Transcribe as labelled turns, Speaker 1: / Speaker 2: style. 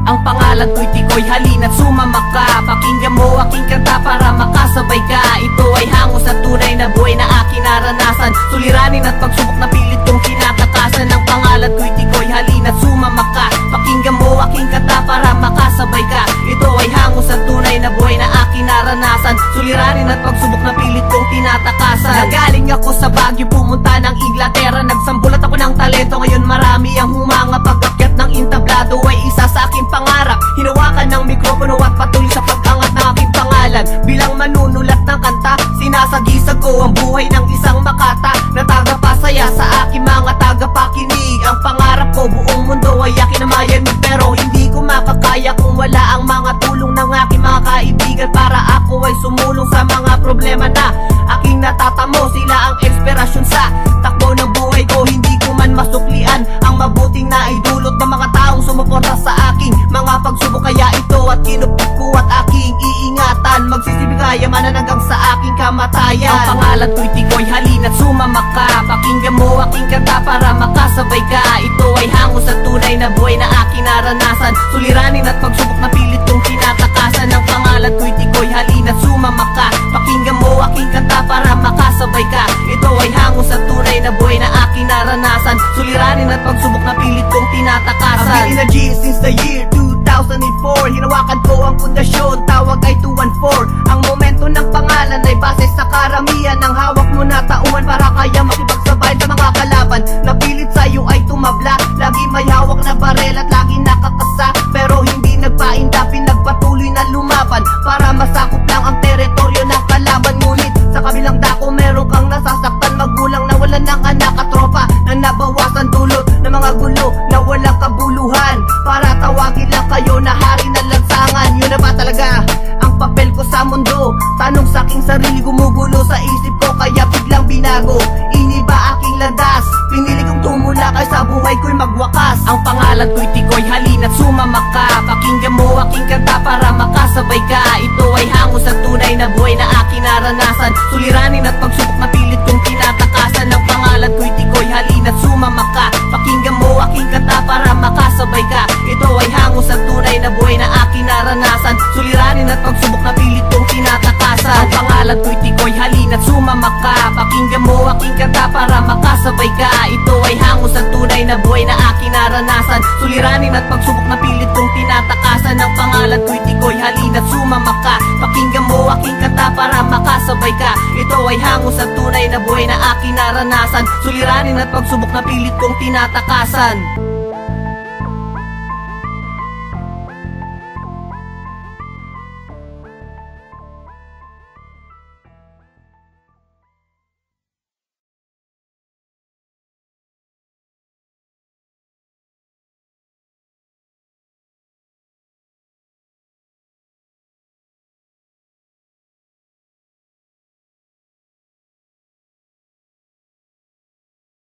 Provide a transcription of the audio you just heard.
Speaker 1: Ang pangalan ko'y Tikoy, halina't sumama ka. Pakinggan mo aking kanta para makasabay ka. Ito ay hango sa tunay na buhay na aking naranasan. Suliranin at pagsubok na pilit kong tinatakasan. Ang pangalan ko'y Tikoy, halina't sumama ka. Pakinggan mo aking kanta para makasabay ka. Ito ay hango sa tunay na buhay na aking naranasan. Suliranin at pagsubok na pilit kong tinatakasan. Nagaling ako sa Baguio, pumunta ng Inglaterra. Nagsambulat ako ng talento, ngayon marami ang humanga. Pag-akyat ng entablado ay isa sa aking pangarap. Hinawakan ng mikropono at patuloy sa pag-angat ng aking pangalan. Bilang manunulat ng kanta, sinasagisag ko ang buhay ng isang makata na tagapasaya sa aking mga tagapakinig. Ang pangarap ko, buong mundo ay akin na mayanig. Pero hindi ko makakaya kung wala ang mga tulong ng aking mga kaibigan. Para ako ay sumulong sa mga problema na aking natatamo. Sila ang inspirasyon sa takbo ng buhay ko. Hindi ko man masuklian ang mabuting naidulot ng mga taong sumuporta sa aking mga pagsubok. Kaya ito at kinupit ko at aking iingatan. Magsisibigay yaman hanggang sa aking kamatayan. Ang pangalan ko'y Tikoy, halina't sumama ka. Pakinggan mo aking kanta para makasabay ka. Ito ay hango sa tunay na buhay na aking naranasan. Suliranin at pagsubok na pilit kong tinatakasan. Ang pangalan ko'y Tikoy, halina't sumama ka. Pakinggan mo aking kanta para makasabay ka. Ito ay hango sa tunay na buhay na aking naranasan. Suliranin at pagsubok na pilit kong tinatakasan. I've been in a G since the year 2004. Hinawakan ko ang pundasyon, tawag ay 214. Ang momento ng pangalan ay base sa karamihan. Ang hawak mo na tauhan para kaya makipagsabay sa mga kalaban. Napilit sa'yo ay tumabla, lagi may hawak na barel at lagi nakakasa. Pero hindi nagpainda, pinagpatuloy na lumaban para masakop lang ang teritoryo ng kalaban. Ngunit sa kabilang dako meron kang nasasaktan, magulang na wala ng anak at tropa na nabawasan dulot ng mga gulo na walang kabuluhan. Para tawagin lang kayo na hari ng lansangan. Yun na ba talaga ang papel ko sa mundo? Tanong sa aking sarili, gumugulo sa isip ko kaya biglang binago. Iniba aking landas, pinili kong tumulakay sa buhay ko'y magwakas. Ang pangalan ko'y Tikoy, halina't sumama ka. Pakinggan mo aking kanta para makasabay ka. Ito ay hango sa tunay na buhay na aking naranasan. Suliranin at pagsubok na pilit kong tinatakasan. Ang pangalan ko'y Tikoy, halina't sumama ka. Pakinggan mo aking kanta para makasabay ka. Ito ay hango sa tunay na buhay na aking naranasan. Suliranin at pagsubok na pilit kong tinatakasan. Ang pangalan ko'y Tikoy, halina't sumama ka. Pakinggan mo aking kanta para makasabay ka. Ito ay hango sa tunay na buhay na aking naranasan. Suliranin at pagsubok na pilit kong tinatakasan. Ang pangalan ko'y Tikoy, halina't sumama ka. Pakinggan mo aking kanta para makasabay ka. Ito ay hango sa tunay na buhay na aking naranasan. Suliranin at pagsubok na pilit kong tinatakasan.